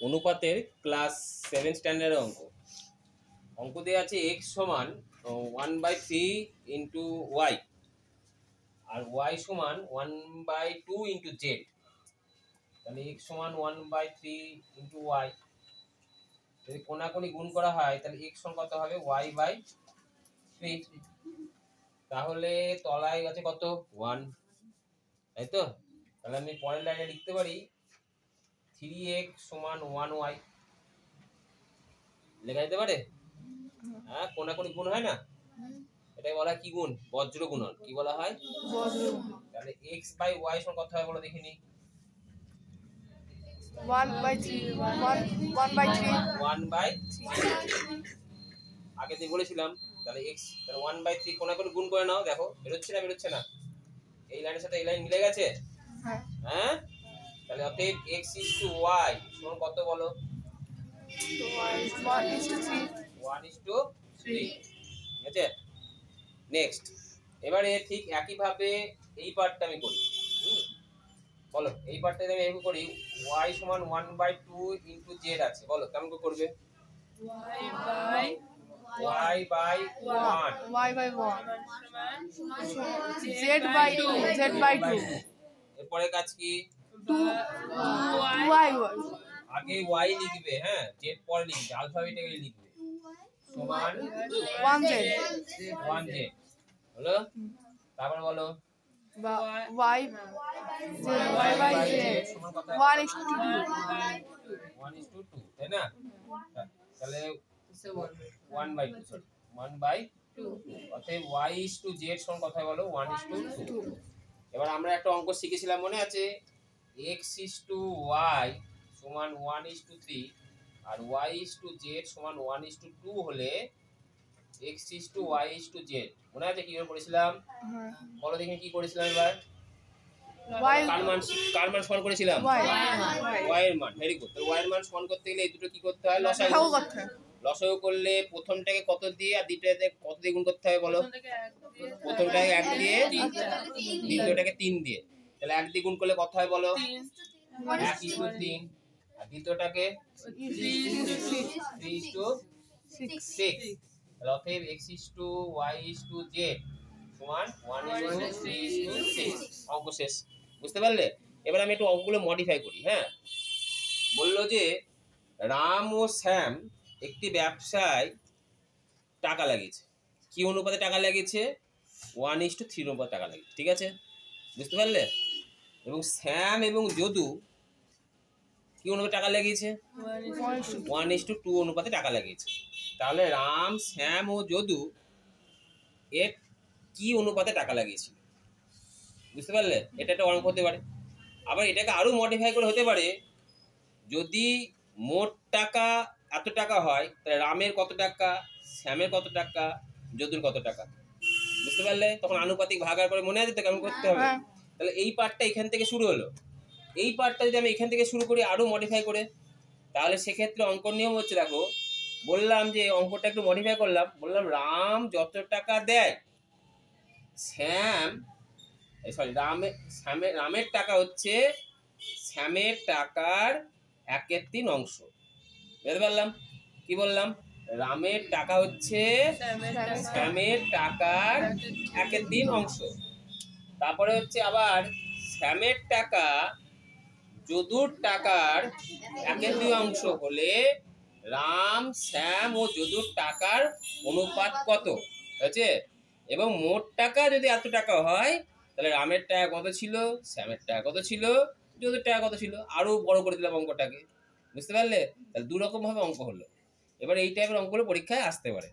অনুপাতের ক্লাস 7 স্ট্যান্ডার্ডের অঙ্ক দেওয়া আছে x সমান 1/3 ইন্টু ওয়াই আর y সমান 1/2 ইন্টু জেড। তাহলে x সমান 1/3 ইন্টু ওয়াই, যদি কোনাকুনি গুণ করা হয় তাহলে x সমান কত হবে y/3। তাহলে তলায় আছে কত 1, তাই তো? তাহলে আমি পরের লাইনে লিখতে পারি 3x সমান 1y, লেখা যেতে পারে। হ্যাঁ, কোনাকুনি গুণ হয় না, এটাই বলা হয় কি গুণ? বজ্র গুণন। কি বলা হয়? বজ্র গুণন। তাহলে x বাই y সমান কত হয় বলো দেখিনি? 1/3 আগে দিয়ে বলেছিলাম। তাহলে x তাহলে 1/3 কোনাকুনি গুণ করে নাও, দেখো বেরোচ্ছে না? এই লাইনের সাথে এই লাইন মিলে গেছে। হ্যাঁ, তাহলে অতএব x y সমান কত বলো? 1:3। ঠিক আছে, নেক্সট। এবারে ঠিক একই ভাবে এই পার্টটা আমি করি। বলো, এই পার্টটা আমি এভাবে করি, y সমান 1/2 ইনটু z আছে। বলো কেমন করে করবে? y বাই 1 z/2 এরপরে কাজ কি? 2y আগে y লিখবে, হ্যাঁ, z পরে লিখবে, আলফাবেটিক্যালি লিখবে। সমান 1z হলো। তারপর বলো y বাই z 1:2, তাই না? তাহলে 1/2, সরি 1/2। অতএব y/z সমান কত হয় বলো? 1:2। এবার আমরা একটা অঙ্ক শিখেছিলাম, মনে আছে? x/y সমান 1:3 আর y/z সমান 1:2 হলে x/y/z, মনে আছে কিভাবে করেছিলাম? বলো দেখি কি করেছিলাম এবার? কার মান সমান করেছিলাম? y এর মান। Very good. তো y এর মান সমান করতে গেলে এই দুটো কি করতে হয়? লসাগু করলে প্রথমটাকে কত দিয়ে আর দ্বিতীয়টাকে কত দিয়ে গুণ করতে হবে বলো? প্রথমটাকে 1 দিয়ে, দ্বিতীয়টাকে 3 দিয়ে। তাহলে 1 দিয়ে গুণ করলে কত হয় বলো? 1:3। আর দ্বিতীয়টাকে 3:6। তাহলে অতএব x/y/z সমান 1:3:6। অঙ্ক শেষ। বুঝতে পারলে? এবার আমি একটু অঙ্কগুলো মডিফাই করি। হ্যাঁ, বললো যে রাম ও শ্যাম একটি ব্যবসায় টাকা লাগিয়েছে। কি অনুপাতে টাকা লাগিয়েছে? 1:3 অনুপাতে টাকা লাগিয়েছে। ঠিক আছে, বুঝতে পারলে? এবং শ্যাম এবং যদু কি অনুপাতে টাকা লাগিয়েছে? 1:2 অনুপাতে টাকা লাগিয়েছে। তাহলে রাম, শ্যাম ও যদু এর কি অনুপাতে টাকা লাগিয়েছিল? বুঝতে পারলে? এটা একটা অঙ্ক হতে পারে। আবার এটাকে আরো মডিফাই করে হতে পারে, যদি মোট টাকা এত টাকা হয় তাহলে রামের কত টাকা, শ্যামের কত টাকা, যদুর কত টাকা। বুঝতে পারলে? তখন আনুপাতিক ভাগার করে মনে আছে তো কেমন করতে হবে। তাহলে এই পার্টটা এখান থেকে শুরু হলো। এই পার্টটা যদি আমি এখান থেকে শুরু করি আরো মডিফাই করে, তাহলে সেক্ষেত্রে অঙ্কর নিয়ম হচ্ছে, দেখো বললাম যে অঙ্কটা একটু মডিফাই করলাম, বললাম রাম যত টাকা দেয়, রামের টাকা হচ্ছে শ্যামের টাকার 1/3 অংশ। বুঝতে পারলাম? কি বললাম? রামের টাকা হচ্ছে শ্যামের টাকার 1/3 অংশ। তারপরে হচ্ছে আবার শ্যামের টাকা যদুর টাকার 1/2 অংশ হলে রাম, শ্যাম ও যদুর টাকার অনুপাত কত হয়েছে? এবং মোট টাকা যদি এত টাকা হয় তাহলে রামের টাকা কত ছিল, শ্যামের টাকা কত ছিল, যদুর টাকা কত ছিল। আরো বড় করে দিলাম অঙ্কটাকে। বুঝতে পারলে? তাহলে 2 রকম ভাবে অঙ্ক হলো। এবার এই টাইপের অঙ্কগুলো পরীক্ষায় আসতে পারে।